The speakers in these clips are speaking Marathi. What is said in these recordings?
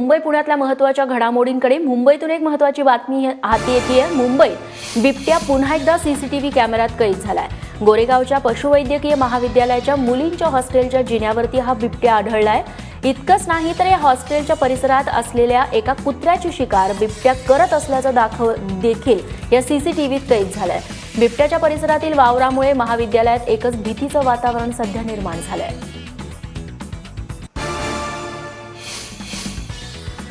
मुंबई पुण्यातल्या महत्त्वाच्या घडामोडींकडे मुंबईतून एक महत्त्वाची बातमी हाती येतेय। मुंबईत बिबट्या पुन्हा एकदा सीसीटीव्ही कॅमेऱ्यात कैद झालाय। गोरेगावच्या पशुवैद्यकीय महाविद्यालयाच्या मुलींच्या हॉस्टेलच्या जिन्यावरती हा बिबट्या आढळलाय। इतकंच नाही तर या हॉस्टेलच्या परिसरात असलेल्या एका कुत्र्याची शिकार बिबट्या करत असल्याचं देखील या सीसीटीव्हीत कैद झालंय। बिबट्याच्या परिसरातील वावरामुळे महाविद्यालयात एकच भीतीचं वातावरण सध्या निर्माण झालंय।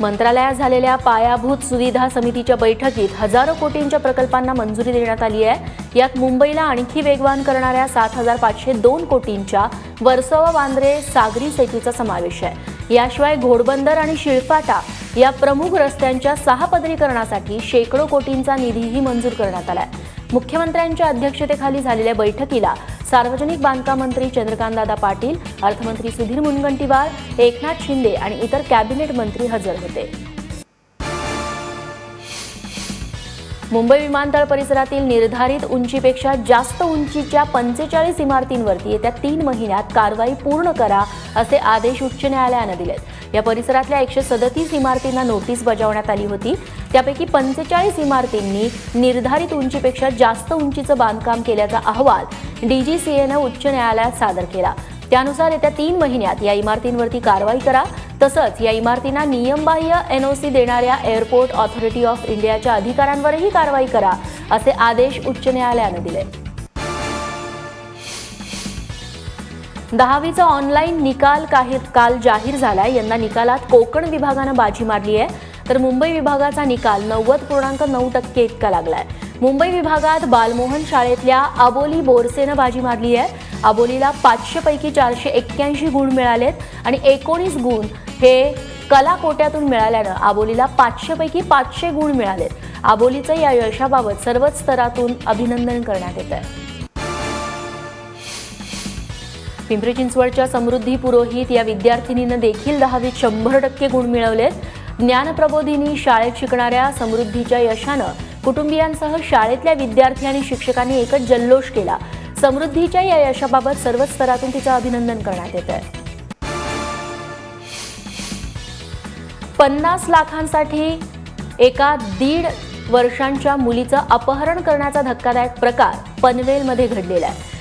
मंत्रालयात झालेल्या पायाभूत सुविधा समितीच्या बैठकीत हजारो कोटींच्या प्रकल्पांना मंजुरी देण्यात आली आहे। यात मुंबईला आणखी वेगवान करणाऱ्या 7,502 कोटींच्या वर्सोवा-वांद्रे सागरी सेतूचा समावेश आहे। याशिवाय घोडबंदर आणि शिळफाटा या प्रमुख रस्त्यांच्या 6 पदरीकरणासाठी शेकडो कोटींचा निधीही मंजूर करण्यात आलाय। मुख्यमंत्र्यांच्या अध्यक्षतेखाली झालेल्या बैठकीला सार्वजनिक बांधकाम मंत्री चंद्रकांतदादा पाटील, अर्थमंत्री सुधीर मुनगंटीवार, एकनाथ शिंदे आणि इतर कॅबिनेट मंत्री हजर होते। मुंबई विमानतळ परिसरातील निर्धारित उंचीपेक्षा जास्त उंचीच्या 45 इमारतींवरती येत्या 3 महिन्यात कारवाई पूर्ण करा असे आदेश उच्च न्यायालयाने दिलेत। या परिसरातल्या 137 इमारतींना नोटीस बजावण्यात आली होती। त्यापैकी 45 इमारतींनी निर्धारित उंचीपेक्षा जास्त उंचीचं बांधकाम केल्याचा अहवाल डीजीसीएने उच्च न्यायालयात सादर केला। त्यानुसार येत्या 3 महिन्यात या इमारतींवरती कारवाई करा। तसंच या इमारतींना नियमबाह्य एनओसी देणाऱ्या एअरपोर्ट ऑथॉरिटी ऑफ इंडियाच्या अधिकाऱ्यांवरही कारवाई करा असे आदेश उच्च न्यायालयाने दिले। 10वीचा ऑनलाईन निकाल काल जाहीर झाला। यंदा निकालात कोकण विभागाने बाजी मारली आहे, तर मुंबई विभागाचा निकाल 90.9% इतका लागलाय। मुंबई विभागात बालमोहन शाळेतल्या अबोली बोरसेने बाजी मारली आहे। अबोलीला 500 पैकी 481 गुण मिळालेत आणि 19 गुण हे कला कोट्यातून मिळाल्यानं अबोलीला 500 पैकी 500 गुण मिळालेत। अबोलीचं या यशाबाबत सर्वच स्तरातून अभिनंदन करण्यात येत आहे। पिंपरी चिंचवडच्या समृद्धी पुरोहित या विद्यार्थिनीने देखील 10वीत 100% गुण मिळवलेत। ज्ञानप्रबोधिनी शाळेत शिकणाऱ्या समृद्धीच्या यशानं कुटुंबियांसह शाळेतल्या विद्यार्थी आणि शिक्षकांनी एकच जल्लोष केला। समृद्धीच्या या यशाबाबत सर्वच स्तरातून तिचं अभिनंदन करण्यात येत आहे। 50 लाखांसाठी एका 1.5 वर्षांच्या मुलीचं अपहरण करण्याचा धक्कादायक प्रकार पनवेलमध्ये घडलेला आहे।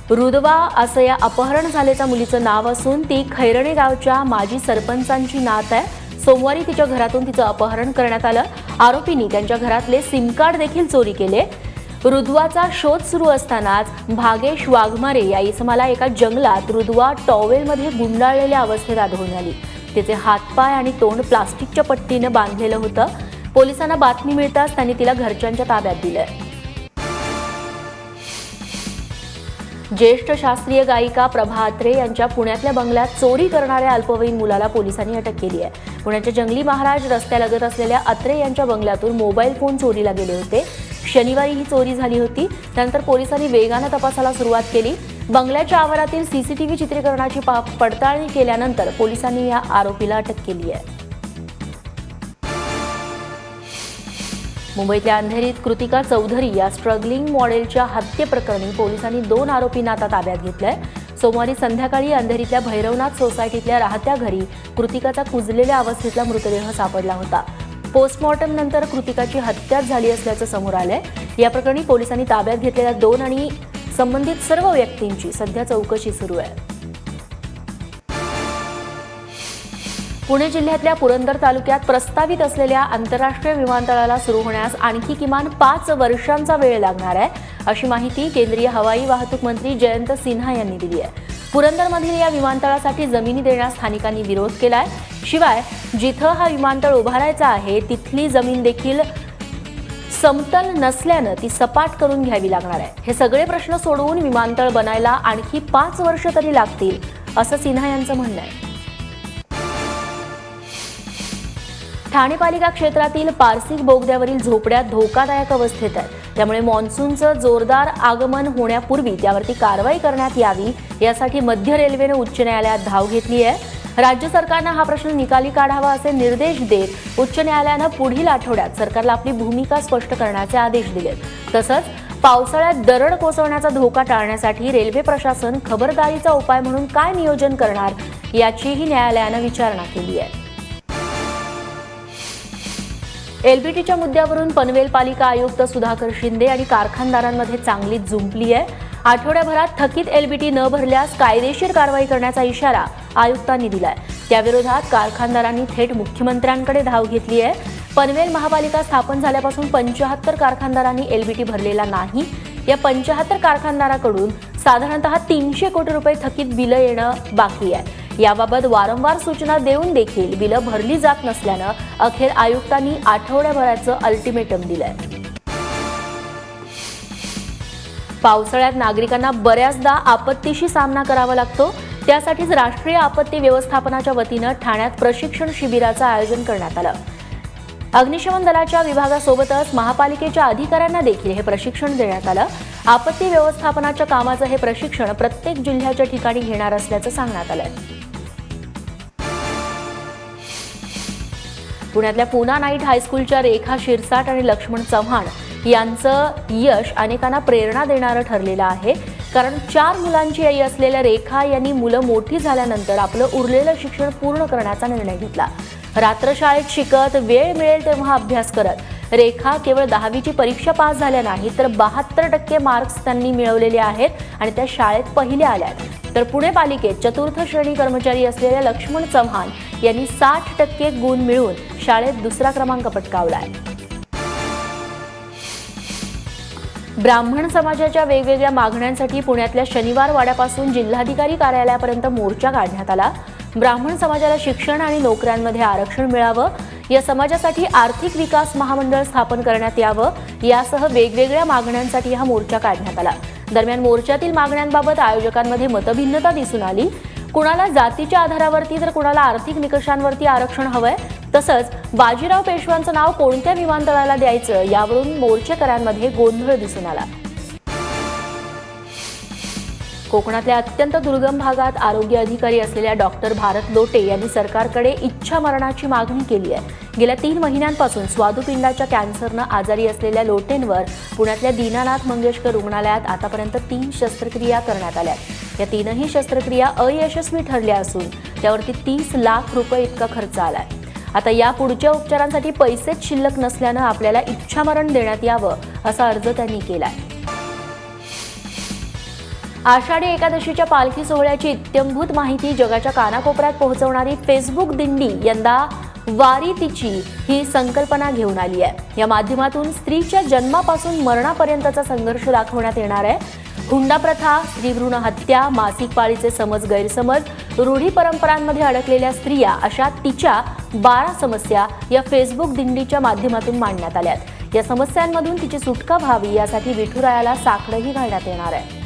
रुदवा असं या अपहरण झालेल्या मुलीचं नाव असून ती खैरणे गावच्या माजी सरपंचांची नात आहे। सोमवारी तिच्या घरातून तिचं अपहरण करण्यात आलं। आरोपींनी त्यांच्या घरातले सिम कार्ड देखील चोरी केले। रुदवाचा शोध सुरू असतानाच भागेश वाघमारे या इसमाला एका जंगलात रुदवा टॉवेलमध्ये गुंडाळलेल्या अवस्थेत आढळून आली। तिचे हातपाय आणि तोंड प्लास्टिकच्या पट्टीने बांधलेलं होतं। पोलिसांना बातमी मिळताच त्यांनी तिला घरच्यांच्या ताब्यात दिलंय। ज्येष्ठ शास्त्रीय गायिका प्रभा अत्रे यांच्या पुण्यातल्या बंगल्यात चोरी करणाऱ्या अल्पवयीन मुलाला पोलिसांनी अटक केली आहे। पुण्याच्या जंगली महाराज रस्त्यालगत असलेल्या अत्रे यांच्या बंगल्यातून मोबाईल फोन चोरीला गेले होते। शनिवारी ही चोरी झाली होती। त्यानंतर पोलिसांनी वेगाने तपासाला सुरुवात केली। बंगल्याच्या आवारातील सीसीटीव्ही चित्रीकरणाची पडताळणी केल्यानंतर पोलिसांनी या आरोपीला अटक केली आहे। मुंबईतल्या अंधेरीत कृतिका चौधरी या स्ट्रगलिंग मॉडेलच्या हत्येप्रकरणी पोलिसांनी 2 आरोपींना आता ताब्यात घेतलंय। सोमवारी संध्याकाळी अंधेरीतल्या भैरवनाथ सोसायटीतल्या राहत्या घरी कृतिकाचा कुजलेल्या अवस्थेतला मृतदेह सापडला होता। पोस्टमॉर्टम नंतर कृतिकाची हत्याच झाली असल्याचं समोर आलंय। या प्रकरणी पोलिसांनी ताब्यात घेतलेल्या 2 आणि संबंधित सर्व व्यक्तींची सध्या चौकशी सुरू आहे। पुणे जिल्ह्यातल्या पुरंदर तालुक्यात प्रस्तावित असलेल्या आंतरराष्ट्रीय विमानतळाला सुरू होण्यास आणखी किमान 5 वर्षांचा वेळ लागणार आहे, अशी माहिती केंद्रीय हवाई वाहतूक मंत्री जयंत सिन्हा यांनी दिली आहे। पुरंदरमधील या विमानतळासाठी जमिनी देण्यास स्थानिकांनी विरोध केलाय। शिवाय जिथं हा विमानतळ उभारायचा आहे तिथली जमीन देखील समतल नसल्यानं ती सपाट करून घ्यावी लागणार आहे। हे सगळे प्रश्न सोडवून विमानतळ बनायला आणखी 5 वर्ष तरी लागतील, असं सिन्हा यांचं म्हणणं आहे। ठाणे पालिका क्षेत्रातील पारसिक बोगद्यावरील झोपड्या धोकादायक अवस्थेत आहेत। त्यामुळे मान्सूनचं जोरदार आगमन होण्यापूर्वी त्यावरती कारवाई करण्यात यावी यासाठी मध्य रेल्वेने उच्च न्यायालयात धाव घेतली आहे। राज्य सरकारने हा प्रश्न निकाली काढावा असे निर्देश देत उच्च न्यायालयाने पुढील आठवड्यात सरकारला आपली भूमिका स्पष्ट करण्याचे आदेश दिले। तसंच पावसाळ्यात दरड कोसळण्याचा धोका टाळण्यासाठी रेल्वे प्रशासन खबरदारीचा उपाय म्हणून काय नियोजन करणार याचीही न्यायालयाने विचारणा केली आहे। एलबीटीच्या मुद्द्यावरून पनवेल पालिका आयुक्त सुधाकर शिंदे आणि कारखानदारांमध्ये चांगलीच जुंपली आहे। आठवड्याभरात थकीत एलबीटी न भरल्यास कायदेशीर कारवाई करण्याचा इशारा आयुक्तांनी दिलाय। त्याविरोधात कारखानदारांनी थेट मुख्यमंत्र्यांकडे धाव घेतली आहे। पनवेल महापालिका स्थापन झाल्यापासून 75 कारखानदारांनी एलबीटी भरलेला नाही। या 75 कारखानदारांकडून साधारणतः 300 कोटी रुपये थकीत बिलं येणं बाकी आहे। याबाबत वारंवार सूचना देऊन देखील बिलं भरली जात नसल्यानं अखेर आयुक्तांनी आठवड्याभराचं अल्टिमेटम दिलंय। पावसाळ्यात नागरिकांना बऱ्याचदा आपत्तीशी सामना करावा लागतो। त्यासाठीच राष्ट्रीय आपत्ती व्यवस्थापनाच्या वतीनं ठाण्यात प्रशिक्षण शिबिराचं आयोजन करण्यात आलं। अग्निशमन दलाच्या विभागासोबतच महापालिकेच्या अधिकाऱ्यांना देखील हे प्रशिक्षण देण्यात आलं। आपत्ती व्यवस्थापनाच्या कामाचं हे प्रशिक्षण प्रत्येक जिल्ह्याच्या ठिकाणी घेणार असल्याचं सांगण्यात आलंय। पुण्यातल्या पूना नाईट हायस्कूलच्या रेखा शिरसाट आणि लक्ष्मण चव्हाण यांचं यश अनेकांना प्रेरणा देणारं ठरलेलं आहे। कारण 4 मुलांची आई असलेल्या रेखा यांनी मुलं मोठी झाल्यानंतर आपलं उरलेलं शिक्षण पूर्ण करण्याचा निर्णय घेतला। रात्र शाळेत शिकत वेळ मिळेल तेव्हा अभ्यास करत रेखा केवळ 10वीची परीक्षा पास झाल्या नाही तर 72% मार्क्स त्यांनी मिळवलेले आहेत आणि त्या शाळेत पहिल्या आल्यात। तर पुणे पालिकेत चतुर्थ श्रेणी कर्मचारी असलेल्या लक्ष्मण चव्हाण यांनी 60% गुण मिळवून शाळेत दुसरा क्रमांक पटकावलाय। ब्राह्मण समाजाच्या वेगवेगळ्या मागण्यांसाठी पुण्यातल्या शनिवार वाड्यापासून जिल्हाधिकारी कार्यालयापर्यंत मोर्चा काढण्यात आला। ब्राह्मण समाजाला शिक्षण आणि नोकऱ्यांमध्ये आरक्षण मिळावं, या समाजासाठी आर्थिक विकास महामंडळ स्थापन करण्यात यावं यासह वेगवेगळ्या मागण्यांसाठी हा मोर्चा काढण्यात आला। दरम्यान मोर्चातील मागण्यांबाबत आयोजकांमध्ये मतभिन्नता दिसून आली। कुणाला जातीच्या आधारावरती तर कुणाला आर्थिक निकषांवरती आरक्षण हवंय, तसंच बाजीराव पेशव्यांचं नाव कोणत्या विमानतळाला द्यायचं यावरून मोर्चेकऱ्यांमध्ये गोंधळ दिसून आला। कोकणातल्या अत्यंत दुर्गम भागात आरोग्य अधिकारी असलेल्या डॉक्टर भारत लोटे यांनी सरकारकडे इच्छा मरणाची मागणी केली आहे। गेल्या 3 महिन्यांपासून स्वादुपिंडाच्या कॅन्सरनं आजारी असलेल्या लोटेंवर पुण्यातल्या दीनानाथ मंगेशकर रुग्णालयात आतापर्यंत 3 शस्त्रक्रिया करण्यात आल्यात। या 3ही शस्त्रक्रिया अयशस्वी ठरल्या असून त्यावरती 30 लाख रुपये इतका खर्च आलाय। आता या पुढच्या उपचारांसाठी पैसेच शिल्लक नसल्यानं आपल्याला इच्छामरण देण्यात यावं असा अर्ज त्यांनी केलाय। आषाढी एकादशीच्या पालखी सोहळ्याची इत्यंभूत माहिती जगाच्या कानाकोपऱ्यात पोहोचवणारी फेसबुक दिंडी यंदा वारी तिची ही संकल्पना घेऊन आली आहे। या माध्यमातून स्त्रीच्या जन्मापासून मरणापर्यंतचा संघर्ष दाखवण्यात येणार आहे। हुंडा प्रथा, स्त्रीभ्रूण हत्या, मासिक पाळीचे समज गैरसमज, रूढी परंपरांमध्ये अडकलेल्या स्त्रिया अशा तिच्या 12 समस्या या फेसबुक दिंडीच्या माध्यमातून मांडण्यात आल्यात। या समस्यांमधून तिची सुटका व्हावी यासाठी विठुरायाला साकडंही घालण्यात येणार आहे।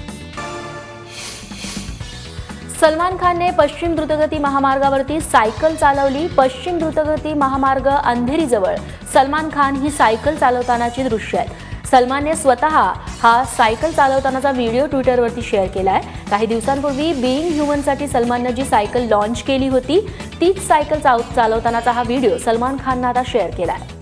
सलमान खानने पश्चिम द्रुतगती महामार्गावरती सायकल चालवली। पश्चिम द्रुतगती महामार्ग अंधेरीजवळ सलमान खान ही सायकल चालवतानाची दृश्य आहेत। सलमानने स्वतः हा सायकल चालवतानाचा व्हिडिओ ट्विटरवरती शेअर केलाय। काही दिवसांपूर्वी बीइंग ह्युमनसाठी सलमानने जी सायकल लॉन्च केली होती तीच सायकल चालवतानाचा हा व्हिडिओ सलमान खाननं आता शेअर केलाय।